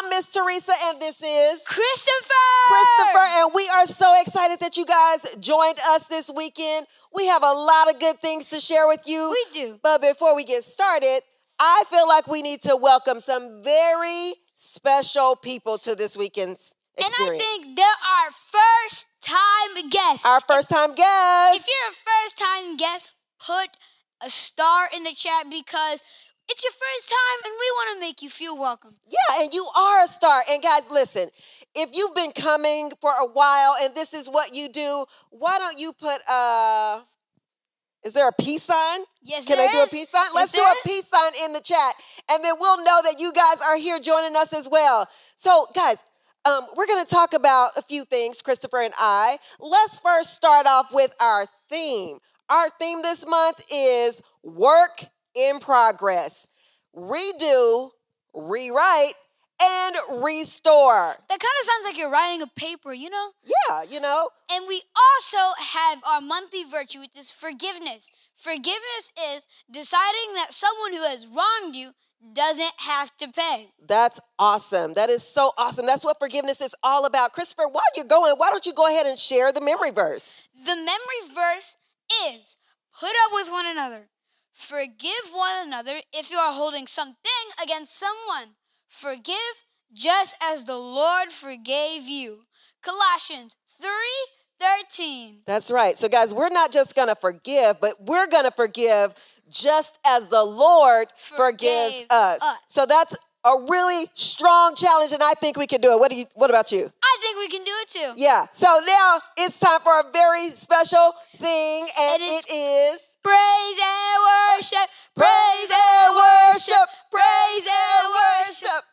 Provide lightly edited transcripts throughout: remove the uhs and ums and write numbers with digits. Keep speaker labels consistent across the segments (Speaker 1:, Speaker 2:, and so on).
Speaker 1: I'm Miss Teresa, and this is
Speaker 2: Christopher,
Speaker 1: and we are so excited that you guys joined us this weekend. We have a lot of good things to share with you.
Speaker 2: We do.
Speaker 1: But before we get started, I feel like we need to welcome some very special people to this weekend's experience.
Speaker 2: And I think they're our first-time guests.
Speaker 1: Our first-time guests.
Speaker 2: If you're a first-time guest, put a star in the chat because it's your first time and we want to make you feel welcome.
Speaker 1: Yeah, and you are a star. And guys, listen, if you've been coming for a while and this is what you do, why don't you put is there a peace sign?
Speaker 2: Yes,
Speaker 1: Can
Speaker 2: there
Speaker 1: I do a
Speaker 2: is.
Speaker 1: peace sign?
Speaker 2: Yes,
Speaker 1: Let's do
Speaker 2: there
Speaker 1: a peace sign in the chat, and then we'll know that you guys are here joining us as well. So, guys, we're going to talk about a few things, Christopher and I. Let's first start off with our theme. Our theme this month is work in progress. Redo, rewrite, and restore.
Speaker 2: That kind of sounds like you're writing a paper, you know?
Speaker 1: Yeah, you know.
Speaker 2: And we also have our monthly virtue, which is forgiveness. Forgiveness is deciding that someone who has wronged you doesn't have to pay.
Speaker 1: That's awesome. That is so awesome. That's what forgiveness is all about. Christopher, while you're going, why don't you go ahead and share the memory verse?
Speaker 2: The memory verse is, put up with one another. Forgive one another if you are holding something against someone. Forgive just as the Lord forgave you. Colossians 3:13.
Speaker 1: That's right. So, guys, we're not just going to forgive, but we're going to forgive just as the Lord forgives us. So that's a really strong challenge, and I think we can do it. What about you?
Speaker 2: I think we can do it too.
Speaker 1: Yeah. So now it's time for a very special thing, and it is
Speaker 2: praise and worship.
Speaker 1: praise and worship. Praise and worship.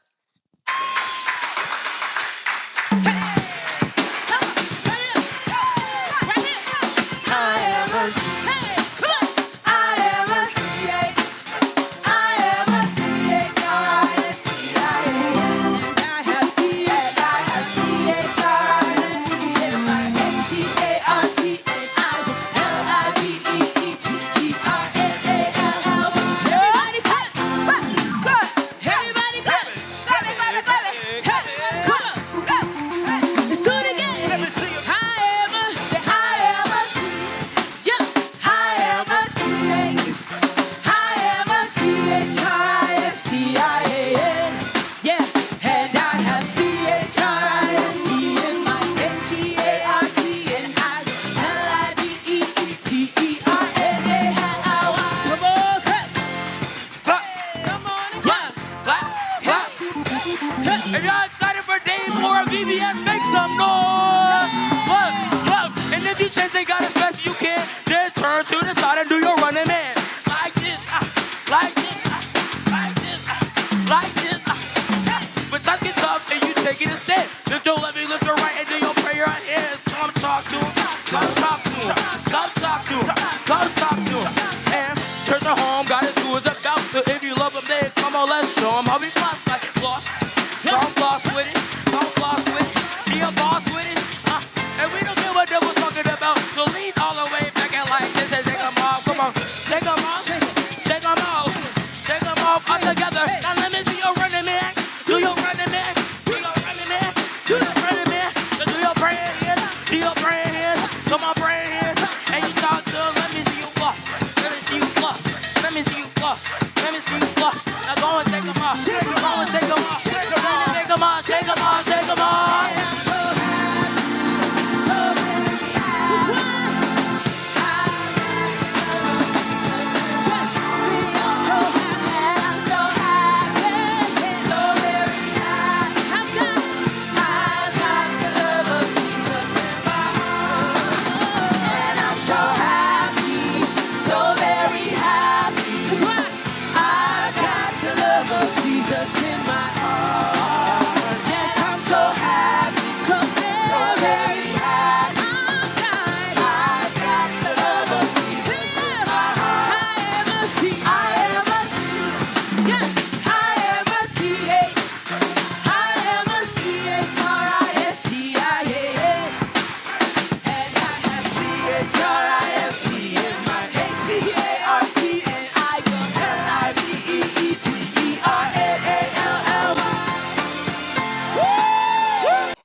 Speaker 3: If y'all excited for day 4 of VBS, make some noise. Look, and if you change they got as best you can, then turn to the side and do your running man. Like this, like this, like this, like this. But tuck it up and you take it a step. Lift your left, lift your right, and do your prayer hands. Come talk to him, come talk to him, come talk to him, come talk to him. And church at home, God is who is about to. If you love him, then come on, let's show him how we floss like floss. Don't floss with it, don't floss with it, be a boss with it, and we don't care what they was talking about, so lean all the way back and like this and take them off, come on,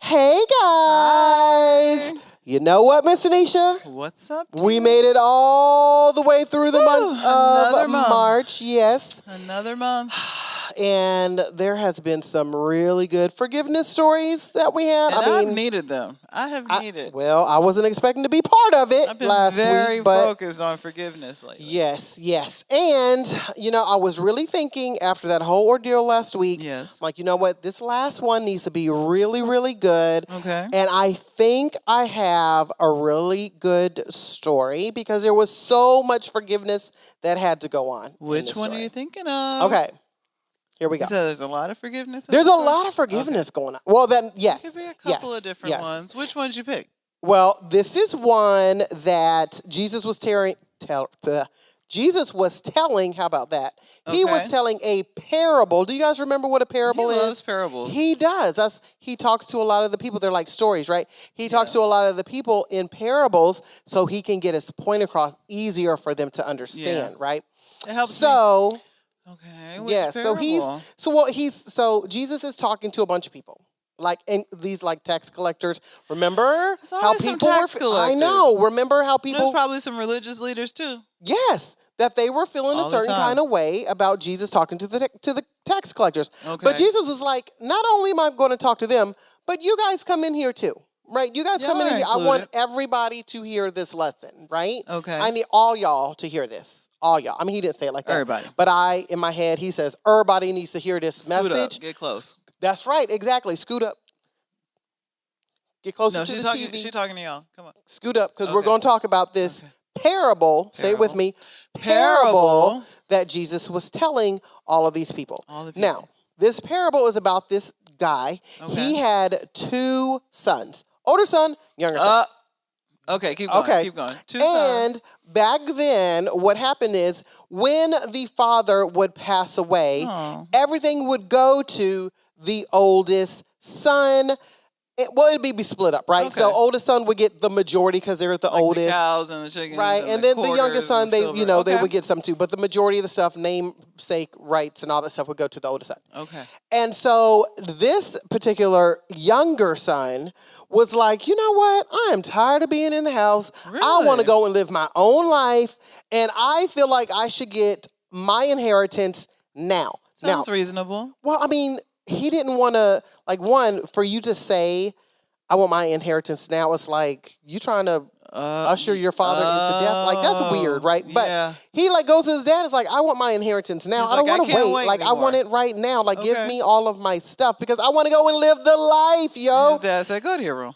Speaker 1: Hey guys! You know what, Miss Anisha?
Speaker 4: What's up?
Speaker 1: We made it all the way through the month
Speaker 4: another
Speaker 1: of
Speaker 4: month.
Speaker 1: March, yes.
Speaker 4: Another month.
Speaker 1: And there has been some really good forgiveness stories that we had.
Speaker 4: And
Speaker 1: I
Speaker 4: I've
Speaker 1: mean,
Speaker 4: needed them. I have needed.
Speaker 1: well, I wasn't expecting to be part of it
Speaker 4: I've been
Speaker 1: last
Speaker 4: very
Speaker 1: week, but
Speaker 4: focused on forgiveness lately.
Speaker 1: yes. And, I was really thinking after that whole ordeal last week,
Speaker 4: Yes.
Speaker 1: like, you know what? This last one needs to be really, really good.
Speaker 4: Okay.
Speaker 1: And I think I have a really good story because there was so much forgiveness that had to go on. in
Speaker 4: Which
Speaker 1: this
Speaker 4: one are
Speaker 1: story.
Speaker 4: you thinking of?
Speaker 1: Okay. Here we go.
Speaker 4: So there's a lot of forgiveness? in
Speaker 1: There's a
Speaker 4: this one?
Speaker 1: lot of forgiveness going on. Well, then, yes.
Speaker 4: It could be a couple
Speaker 1: yes,
Speaker 4: of different
Speaker 1: yes.
Speaker 4: ones. Which one did you pick?
Speaker 1: Well, this is one that Jesus was Jesus was telling, how about that? He was
Speaker 4: Okay.
Speaker 1: telling a parable. Do you guys remember what a parable
Speaker 4: He
Speaker 1: is?
Speaker 4: loves parables.
Speaker 1: He does. He talks to a lot of the people. They're like stories, right? He talks to a lot of the people in parables so he can get his point across easier for them to understand, right?
Speaker 4: It helps me.
Speaker 1: So,
Speaker 4: Okay. Which
Speaker 1: yeah,
Speaker 4: parable?
Speaker 1: so Jesus is talking to a bunch of people. Like, and these like tax collectors. Remember
Speaker 4: There's
Speaker 1: how
Speaker 4: always some
Speaker 1: people
Speaker 4: tax
Speaker 1: were? I
Speaker 4: collectors.
Speaker 1: know. Remember how
Speaker 4: There's
Speaker 1: people?
Speaker 4: probably some religious leaders too.
Speaker 1: Yes, that they were feeling
Speaker 4: All
Speaker 1: a
Speaker 4: the
Speaker 1: certain
Speaker 4: time.
Speaker 1: kind of way about Jesus talking to the tax collectors.
Speaker 4: Okay.
Speaker 1: But Jesus was like, not only am I going to talk to them, but you guys come in here too. Right? You guys come in
Speaker 4: Y'all are
Speaker 1: here. I want
Speaker 4: included.
Speaker 1: everybody to hear this lesson, right?
Speaker 4: Okay.
Speaker 1: I need all y'all to hear this. All y'all. I mean, he didn't say it like that.
Speaker 4: Everybody.
Speaker 1: But in my head, he says, everybody needs to hear this
Speaker 4: Scoot
Speaker 1: message.
Speaker 4: up. Get close.
Speaker 1: That's right. Exactly. Scoot up. Get closer
Speaker 4: No,
Speaker 1: to
Speaker 4: she's
Speaker 1: the
Speaker 4: talking.
Speaker 1: TV.
Speaker 4: She's talking to y'all. Come on.
Speaker 1: Scoot up because we're
Speaker 4: Okay.
Speaker 1: going to talk about this parable. Say it with
Speaker 4: Parable.
Speaker 1: me.
Speaker 4: Parable.
Speaker 1: That Jesus was telling all of these people.
Speaker 4: All the people.
Speaker 1: Now, this parable is about this guy.
Speaker 4: Okay.
Speaker 1: He had 2 sons. Older son, younger son.
Speaker 4: Okay, keep going.
Speaker 1: Okay.
Speaker 4: Keep going. 2
Speaker 1: And
Speaker 4: sons.
Speaker 1: back then, what happened is when the father would pass away,
Speaker 4: Oh.
Speaker 1: everything would go to the oldest son. It'd be split up, right? So
Speaker 4: Okay.
Speaker 1: oldest son would get the majority because they're the
Speaker 4: Like
Speaker 1: oldest.
Speaker 4: the cows and the chickens.
Speaker 1: Right, and then the youngest son, they would get some too, but the majority of the stuff, namesake rights and all that stuff would go to the oldest son.
Speaker 4: Okay.
Speaker 1: And so this particular younger son was like, you know what? I am tired of being in the house. I want
Speaker 4: Really?
Speaker 1: to go and live my own life, and I feel like I should get my inheritance now.
Speaker 4: Sounds reasonable.
Speaker 1: Well, I mean, he didn't want to, like, one, for you to say, I want my inheritance now, it's like you trying to usher your father into death. Like, that's weird, right? But
Speaker 4: yeah.
Speaker 1: he, like, goes to his dad, it's like, I want my inheritance now.
Speaker 4: He's
Speaker 1: I don't
Speaker 4: like, I
Speaker 1: want to
Speaker 4: can't
Speaker 1: wait.
Speaker 4: wait
Speaker 1: Like, I want it
Speaker 4: anymore.
Speaker 1: right now. Like, give
Speaker 4: Okay.
Speaker 1: me all of my stuff because I want to go and live the life, yo.
Speaker 4: His dad said, "Go to your room."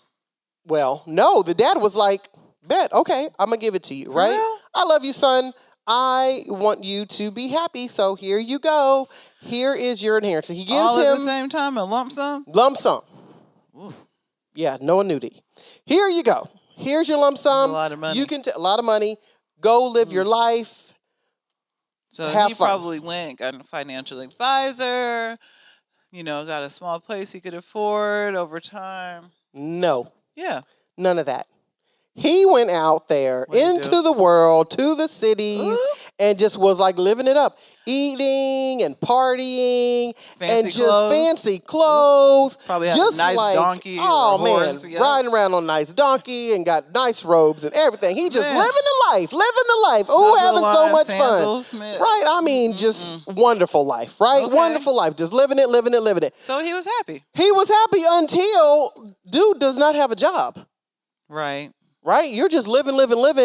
Speaker 1: Well, no, the dad was like, bet, okay, I'm going to give it to you, right?
Speaker 4: real?
Speaker 1: I love you, son. I want you to be happy, so here you go. Here is your inheritance. He gives
Speaker 4: All at the
Speaker 1: him
Speaker 4: same time, a lump sum.
Speaker 1: lump sum.
Speaker 4: Ooh.
Speaker 1: Yeah, no annuity. Here you go. Here's your lump sum.
Speaker 4: A lot of money.
Speaker 1: You can a lot of money. Go live your life.
Speaker 4: So
Speaker 1: Have
Speaker 4: he
Speaker 1: fun.
Speaker 4: probably went, got a financial advisor. Got a small place he could afford over time.
Speaker 1: No,
Speaker 4: Yeah.
Speaker 1: none of that. He went out there
Speaker 4: What'd he
Speaker 1: into
Speaker 4: do?
Speaker 1: the world, to the cities,
Speaker 4: Ooh.
Speaker 1: and just was like living it up, eating and partying, and
Speaker 4: Fancy
Speaker 1: just
Speaker 4: clothes.
Speaker 1: fancy clothes.
Speaker 4: Probably had a
Speaker 1: just
Speaker 4: nice
Speaker 1: like,
Speaker 4: donkey or
Speaker 1: oh
Speaker 4: a horse,
Speaker 1: man,
Speaker 4: yeah.
Speaker 1: riding around on a nice donkey and got nice robes and everything. He just
Speaker 4: Man.
Speaker 1: living the life. Oh,
Speaker 4: Couple
Speaker 1: having so
Speaker 4: lines,
Speaker 1: much
Speaker 4: sandals,
Speaker 1: fun.
Speaker 4: Smith.
Speaker 1: Right? I mean, just wonderful life, right?
Speaker 4: Okay.
Speaker 1: Wonderful life. Just living it.
Speaker 4: So he was happy.
Speaker 1: He was happy until dude does not have a job.
Speaker 4: Right.
Speaker 1: Right? You're just living, and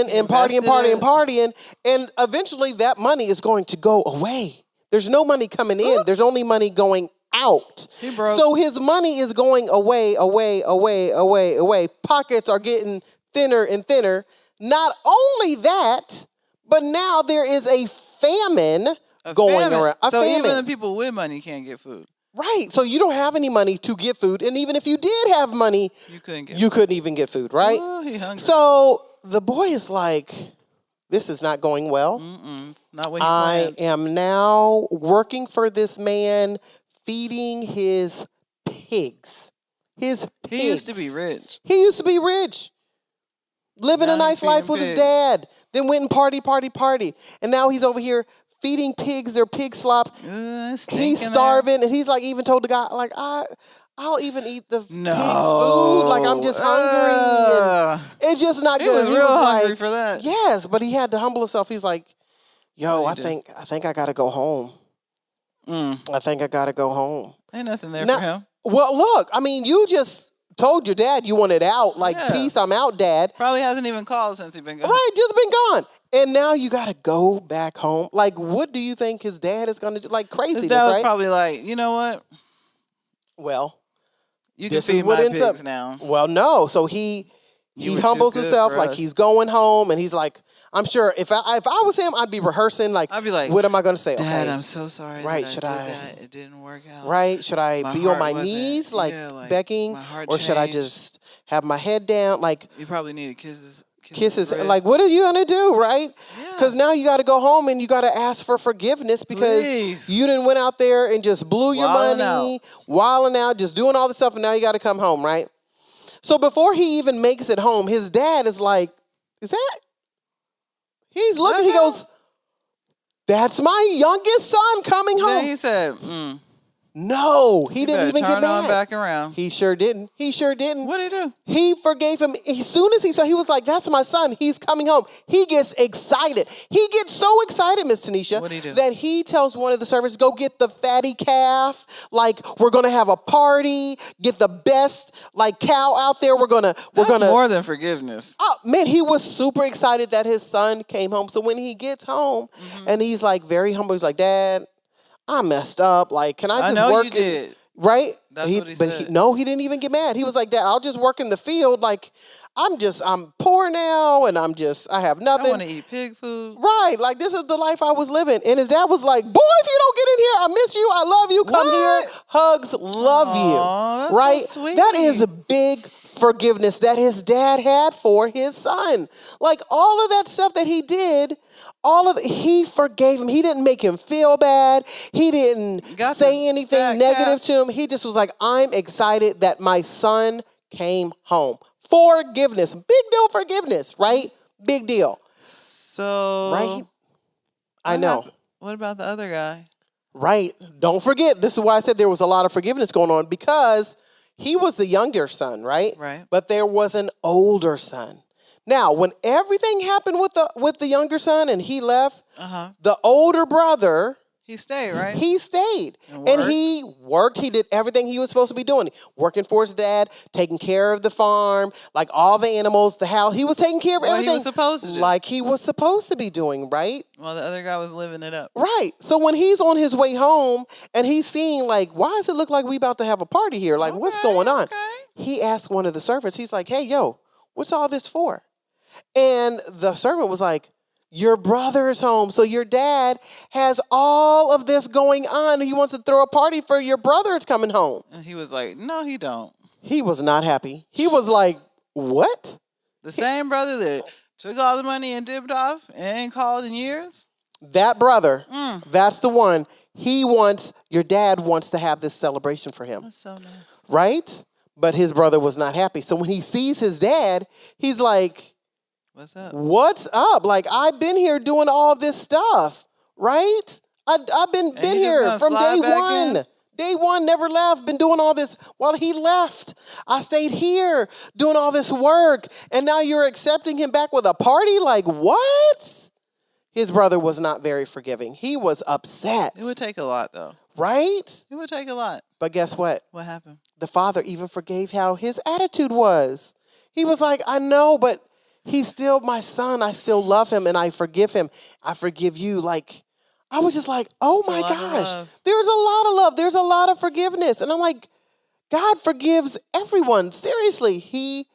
Speaker 4: invested
Speaker 1: partying. And eventually that money is going to go away. There's no money coming in. There's only money going out.
Speaker 4: He broke.
Speaker 1: So his money is going away. Pockets are getting thinner and thinner. Not only that, but now there is a famine going
Speaker 4: famine.
Speaker 1: around.
Speaker 4: So
Speaker 1: famine.
Speaker 4: even the people with money can't get food.
Speaker 1: Right. So you don't have any money to get food. And even if you did have money,
Speaker 4: You couldn't get
Speaker 1: you couldn't even get food, right?
Speaker 4: Oh, he hungry.
Speaker 1: So the boy is like, this is not going well.
Speaker 4: It's not what he
Speaker 1: I
Speaker 4: planned.
Speaker 1: am now working for this man, feeding his pigs. His pigs.
Speaker 4: He used to be rich.
Speaker 1: He used to be rich. Living a
Speaker 4: Now
Speaker 1: nice
Speaker 4: he's
Speaker 1: life
Speaker 4: feeding
Speaker 1: with his
Speaker 4: pigs.
Speaker 1: dad. Then went and party. And now he's over here feeding pigs their pig slop. He's
Speaker 4: Stinking
Speaker 1: starving, and he's like even told the guy, like,
Speaker 5: I'll even eat the pig's
Speaker 4: No.
Speaker 5: food. Like, I'm just hungry. And it's just not
Speaker 4: He
Speaker 5: good.
Speaker 4: was
Speaker 5: And
Speaker 4: real hungry
Speaker 5: like,
Speaker 4: for that.
Speaker 5: yes, but he had to humble himself. He's like, yo,
Speaker 4: What'd he
Speaker 5: I think I got to go home. I think I got to go home.
Speaker 4: Ain't nothing there
Speaker 5: Now-
Speaker 4: for him.
Speaker 5: Well, look, I mean, you just told your dad you wanted out. Like,
Speaker 4: Yeah.
Speaker 5: peace, I'm out, Dad.
Speaker 4: Probably hasn't even called since he's been gone.
Speaker 5: Right, just been gone. And now you got to go back home. Like, what do you think his dad is going to do? Like,
Speaker 4: His
Speaker 5: craziness,
Speaker 4: dad was
Speaker 5: right?
Speaker 4: probably like, you know what?
Speaker 5: Well,
Speaker 4: You can
Speaker 5: this is
Speaker 4: feed
Speaker 5: what
Speaker 4: my
Speaker 5: ends
Speaker 4: pigs
Speaker 5: up.
Speaker 4: now.
Speaker 5: Well, no. So he
Speaker 4: You were too
Speaker 5: humbles
Speaker 4: good
Speaker 5: himself
Speaker 4: for
Speaker 5: like
Speaker 4: us.
Speaker 5: he's going home, and he's like, I'm sure if I was him, I'd be rehearsing like,
Speaker 4: I'd be like,
Speaker 5: what am I going to say?
Speaker 4: Dad,
Speaker 5: Okay,
Speaker 4: I'm so sorry.
Speaker 5: Right,
Speaker 4: That
Speaker 5: should
Speaker 4: I
Speaker 5: I-
Speaker 4: did that. It didn't work out.
Speaker 5: right? Should I
Speaker 4: My
Speaker 5: be on
Speaker 4: heart
Speaker 5: my
Speaker 4: wasn't-
Speaker 5: knees like,
Speaker 4: yeah, like,
Speaker 5: begging,
Speaker 4: my heart
Speaker 5: or should I
Speaker 4: changed.
Speaker 5: just have my head down like?
Speaker 4: You probably needed kisses.
Speaker 5: Kisses,
Speaker 4: wrist.
Speaker 5: like, what are you gonna do, right?
Speaker 4: Yeah.
Speaker 5: Because now you got to go home and you got to ask for forgiveness because
Speaker 4: Please.
Speaker 5: you didn't went out there and just blew your
Speaker 4: Wilding
Speaker 5: money, wilding out, just doing all this stuff, and now you got to come home, right? So before he even makes it home, his dad is like, "Is that?" He's looking. He
Speaker 4: That's
Speaker 5: goes, "That's my youngest son coming
Speaker 4: Then
Speaker 5: home."
Speaker 4: he said,
Speaker 5: No, he
Speaker 4: you
Speaker 5: didn't
Speaker 4: better
Speaker 5: even get
Speaker 4: turn on
Speaker 5: mad.
Speaker 4: back around.
Speaker 5: He sure didn't. He sure didn't.
Speaker 4: What did he do?
Speaker 5: He forgave him. As soon as he saw, he was like, that's my son. He's coming home. He gets excited. He gets so excited, Miss Tanisha,
Speaker 4: What'd he do?
Speaker 5: that he tells one of the servants, go get the fatty calf. Like, we're going to have a party. Get the best, like, cow out there. We're
Speaker 4: That's more than forgiveness.
Speaker 5: Oh, man, he was super excited that his son came home. So when he gets home and he's like very humble, he's like, Dad, I messed up. Like, can I
Speaker 4: I
Speaker 5: just
Speaker 4: know
Speaker 5: work?
Speaker 4: you did.
Speaker 5: Right?
Speaker 4: That's what he
Speaker 5: but
Speaker 4: said.
Speaker 5: no, he didn't even get mad. He was like, Dad, I'll just work in the field. Like, I'm poor now and I have
Speaker 4: I
Speaker 5: nothing.
Speaker 4: want to eat pig food.
Speaker 5: Right. Like, this is the life I was living. And his dad was like, boy, if you don't get in here, I miss you. I love you. Come here. Hugs, love
Speaker 4: Aw,
Speaker 5: you.
Speaker 4: that's so
Speaker 5: Right?
Speaker 4: sweet.
Speaker 5: That is a big forgiveness that his dad had for his son. Like, all of that stuff that he did, he forgave him. He didn't make him feel bad. He didn't
Speaker 4: Got
Speaker 5: say
Speaker 4: the
Speaker 5: anything
Speaker 4: fat
Speaker 5: negative
Speaker 4: cat.
Speaker 5: to him. He just was like, I'm excited that my son came home. Forgiveness. Big deal forgiveness, right? Big deal.
Speaker 4: So,
Speaker 5: Right? I
Speaker 4: what
Speaker 5: know.
Speaker 4: happened- What about the other guy?
Speaker 5: Right. Don't forget, this is why I said there was a lot of forgiveness going on, because he was the younger son, right?
Speaker 4: Right.
Speaker 5: But there was an older son. Now, when everything happened with the younger son and he left, the older brother,
Speaker 4: He stayed, right?
Speaker 5: he stayed.
Speaker 4: And
Speaker 5: And
Speaker 4: worked?
Speaker 5: he worked. He did everything he was supposed to be doing. Working for his dad, taking care of the farm, like all the animals, the house. He was taking care of
Speaker 4: What he
Speaker 5: everything
Speaker 4: was supposed to do.
Speaker 5: like he was supposed to be doing, right?
Speaker 4: Well, the other guy was living it up.
Speaker 5: Right. So when he's on his way home and he's seeing, like, why does it look like we about to have a party here? Like, what's
Speaker 4: Okay,
Speaker 5: going on?
Speaker 4: okay.
Speaker 5: He asked one of the servants, he's like, hey, yo, what's all this for? And the servant was like, your brother is home. So your dad has all of this going on. He wants to throw a party for your brother is coming home.
Speaker 4: And he was like, no, he don't.
Speaker 5: He was not happy. He was like, what?
Speaker 4: The same brother that took all the money and dipped off and ain't called in years.
Speaker 5: That brother, that's the one. Your dad wants to have this celebration for him.
Speaker 4: That's so nice.
Speaker 5: Right? But his brother was not happy. So when he sees his dad, he's like,
Speaker 4: What's up?
Speaker 5: what's up? Like, I've been here doing all this stuff, right? I've been
Speaker 4: he
Speaker 5: here
Speaker 4: just
Speaker 5: from
Speaker 4: gonna
Speaker 5: day
Speaker 4: slide back
Speaker 5: one.
Speaker 4: in?
Speaker 5: Day one, never left, been doing all this. While he left, I stayed here doing all this work. And now you're accepting him back with a party? Like, what? His brother was not very forgiving. He was upset,
Speaker 4: It would take a lot, though.
Speaker 5: right?
Speaker 4: It would take a lot.
Speaker 5: But guess what?
Speaker 4: What happened?
Speaker 5: The father even forgave how his attitude was. He was like, I know, but he's still my son. I still love him and I forgive him. I forgive you. Like, I was just like, oh
Speaker 4: It's a
Speaker 5: my
Speaker 4: lot of
Speaker 5: gosh,
Speaker 4: love.
Speaker 5: there's a lot of love. There's a lot of forgiveness. And I'm like, God forgives everyone. Seriously, he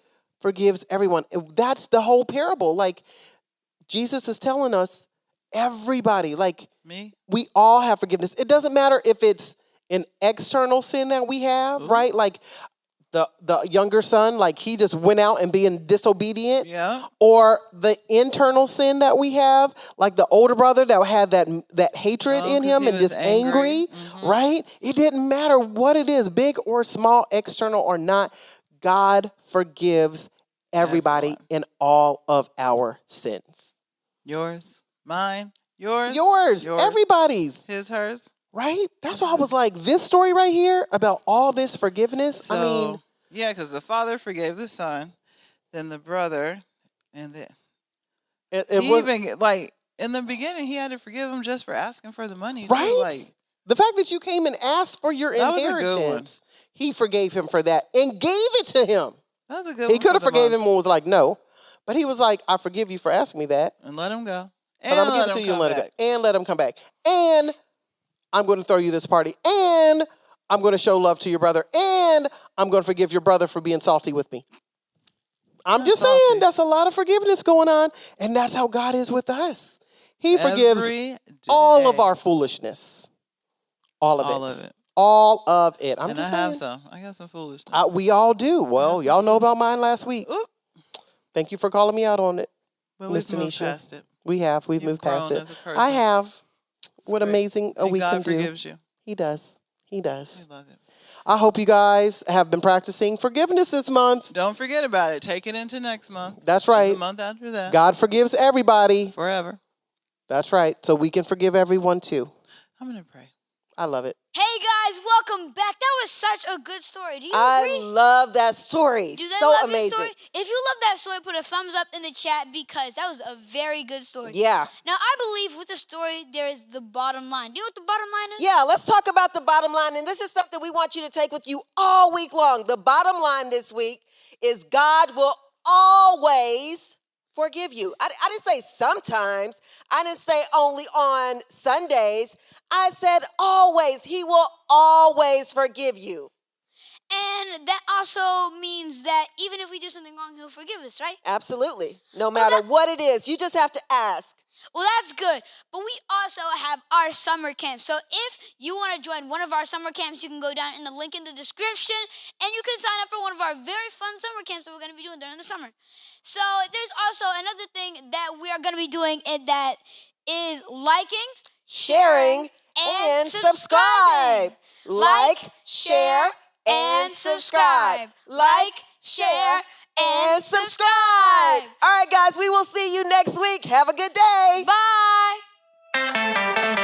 Speaker 5: forgives everyone. And that's the whole parable. Like, Jesus is telling us, everybody, like,
Speaker 4: Me?
Speaker 5: we all have forgiveness. It doesn't matter if it's an external sin that we have, right? Like the younger son, like he just went out and being disobedient.
Speaker 4: Yeah.
Speaker 5: Or the internal sin that we have, like the older brother that had that hatred
Speaker 4: Oh,
Speaker 5: in
Speaker 4: 'cause
Speaker 5: him
Speaker 4: he
Speaker 5: and
Speaker 4: was
Speaker 5: just
Speaker 4: angry.
Speaker 5: angry, right? It didn't matter what it is, big or small, external or not. God forgives everybody
Speaker 4: Everyone.
Speaker 5: in all of our sins.
Speaker 4: Yours, mine, yours,
Speaker 5: Yours, everybody's.
Speaker 4: his, hers.
Speaker 5: Right? That's why I was like, this story right here about all this forgiveness.
Speaker 4: So,
Speaker 5: I mean,
Speaker 4: yeah, because the father forgave the son, then the brother, and then
Speaker 5: it
Speaker 4: he
Speaker 5: was
Speaker 4: even like in the beginning he had to forgive him just for asking for the money. Too.
Speaker 5: right.
Speaker 4: Like
Speaker 5: The fact that you came and asked for your
Speaker 4: That was a good one.
Speaker 5: inheritance, he forgave him for that and gave it to him.
Speaker 4: that was a good.
Speaker 5: He
Speaker 4: one
Speaker 5: could
Speaker 4: for
Speaker 5: have
Speaker 4: the
Speaker 5: forgave
Speaker 4: mom.
Speaker 5: him and was like, no. But he was like, I forgive you for asking me that.
Speaker 4: And let him go.
Speaker 5: But I'm going to give it to you and let it go. And let him come back. And I'm going to throw you this party. And I'm going to show love to your brother. And I'm going to forgive your brother for being salty with me. I'm just saying,
Speaker 4: salty.
Speaker 5: that's a lot of forgiveness going on. And that's how God is with us. He forgives
Speaker 4: Every
Speaker 5: all of
Speaker 4: day.
Speaker 5: our foolishness. All of
Speaker 4: All
Speaker 5: it.
Speaker 4: of it.
Speaker 5: All of it. I'm
Speaker 4: And
Speaker 5: just
Speaker 4: I have
Speaker 5: saying.
Speaker 4: some. I got some foolishness.
Speaker 5: We all do. Well, y'all know about mine last week.
Speaker 4: Oop.
Speaker 5: Thank you for calling me out on it.
Speaker 4: But
Speaker 5: Miss
Speaker 4: we've moved
Speaker 5: Tanisha.
Speaker 4: past it.
Speaker 5: We've
Speaker 4: You've
Speaker 5: moved past
Speaker 4: grown
Speaker 5: it.
Speaker 4: as a person.
Speaker 5: I have. What
Speaker 4: great.
Speaker 5: amazing a
Speaker 4: And
Speaker 5: week
Speaker 4: God
Speaker 5: can do.
Speaker 4: forgives you.
Speaker 5: He does. He does.
Speaker 4: We love it.
Speaker 5: I hope you guys have been practicing forgiveness this month.
Speaker 4: Don't forget about it. Take it into next month.
Speaker 5: That's
Speaker 4: The
Speaker 5: right.
Speaker 4: month after that.
Speaker 5: God forgives everybody.
Speaker 4: Forever.
Speaker 5: That's right. So we can forgive everyone too.
Speaker 4: I'm gonna pray.
Speaker 5: I love it.
Speaker 2: Hey guys, welcome back. That was such a good story. Do you
Speaker 1: I
Speaker 2: agree?
Speaker 1: love that story.
Speaker 2: Do they
Speaker 1: so
Speaker 2: love
Speaker 1: amazing.
Speaker 2: your story? If you love that story, put a thumbs up in the chat because that was a very good story.
Speaker 1: Yeah.
Speaker 2: Now, I believe with the story, there is the bottom line. Do you know what the bottom line is?
Speaker 1: Yeah, let's talk about the bottom line. And this is something we want you to take with you all week long. The bottom line this week is God will always forgive you. I didn't say sometimes. I didn't say only on Sundays. I said always. He will always forgive you.
Speaker 2: And that also means that even if we do something wrong, he'll forgive us, right?
Speaker 1: Absolutely. No matter what it is, you just have to ask.
Speaker 2: Well, that's good. But we also have our summer camp. So if you want to join one of our summer camps, you can go down in the link in the description and you can sign up for one of our very fun summer camps that we're going to be doing during the summer. So there's also another thing that we are going to be doing and that is liking,
Speaker 1: Sharing and subscribe. Like, share, and subscribe. Like, share, and subscribe. All right, guys, we will see you next week. Have a good day.
Speaker 2: Bye.